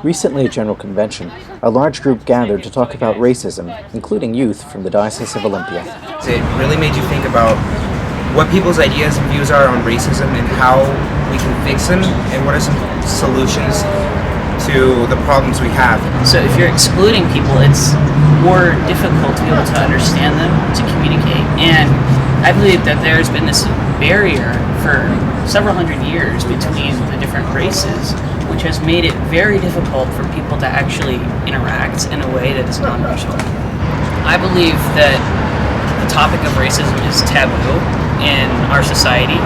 Recently at General Convention, a large group gathered to talk about racism, including youth from the Diocese of Olympia. It really made you think about what people's ideas and views are on racism and how we can fix them, and what are some solutions to the problems we have. So if you're excluding people, it's more difficult to be able to understand them, to communicate. And I believe that there's been this barrier for several hundred years between the different races, which has made it very difficult for people to actually interact in a way that is non-racial. I believe that the topic of racism is taboo in our society.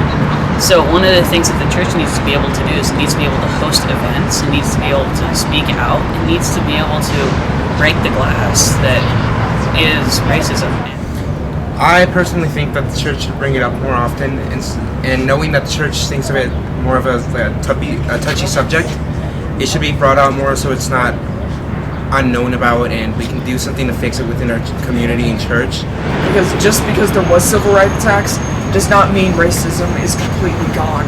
So one of the things that the church needs to be able to do is it needs to be able to host events, it needs to be able to speak out, it needs to be able to break the glass that is racism. I personally think that the church should bring it up more often, and knowing that the church thinks of it more of a touchy subject, it should be brought out more so it's not unknown about, and we can do something to fix it within our community and church. Because just because there was civil rights acts does not mean racism is completely gone.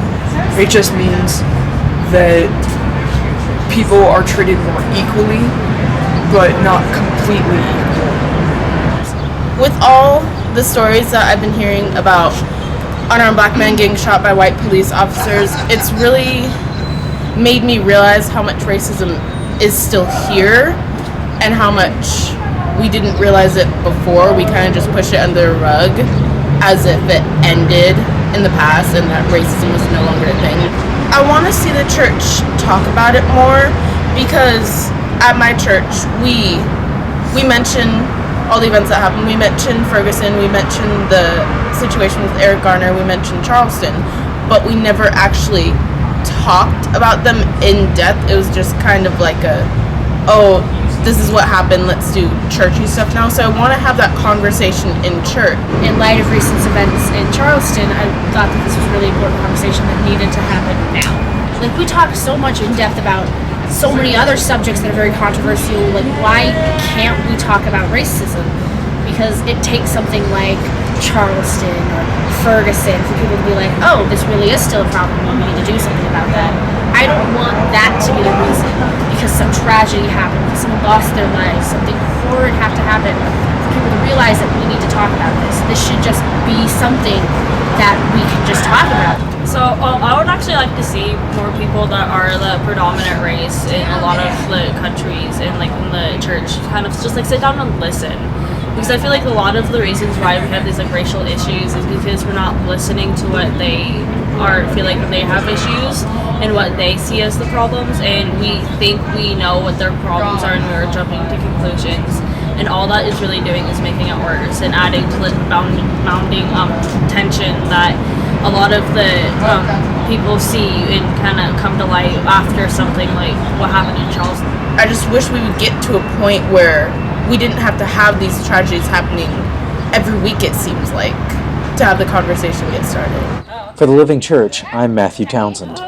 It just means that people are treated more equally, but not completely equal. With all the stories that I've been hearing about unarmed black men getting shot by white police officers, it's really made me realize how much racism is still here and how much we didn't realize it before. We kind of just pushed it under the rug as if it ended in the past and that racism was no longer a thing. I want to see the church talk about it more, because at my church we mention all the events that happened. We mentioned Ferguson, we mentioned the situation with Eric Garner, we mentioned Charleston, but we never actually talked about them in depth. It was just kind of like this is what happened, let's do churchy stuff now. So I want to have that conversation in church. In light of recent events in Charleston, I thought that this was a really important conversation that needed to happen now. Like, we talk so much in depth about so many other subjects that are very controversial. Like, why can't we talk about racism? Because it takes something like Charleston or Ferguson for people to be like, oh, this really is still a problem, we need to do something about that. I don't want that to be the reason, because some tragedy happened, because someone lost their lives, something horrid had to happen for people to realize that we need to talk about this. This should just be something that we can just talk about. So I would actually like to see more people that are the predominant race in a lot of the countries and like in the church kind of just like sit down and listen. Because I feel like a lot of the reasons why we have these like racial issues is because we're not listening to what they feel like they have issues and what they see as the problems, and we think we know what their problems are and we're jumping to conclusions, and all that is really doing is making it worse and adding to the mounting tension that a lot of the people see and kind of come to light after something like what happened in Charleston. I just wish we would get to a point where we didn't have to have these tragedies happening every week, it seems like, to have the conversation get started. For the Living Church, I'm Matthew Townsend.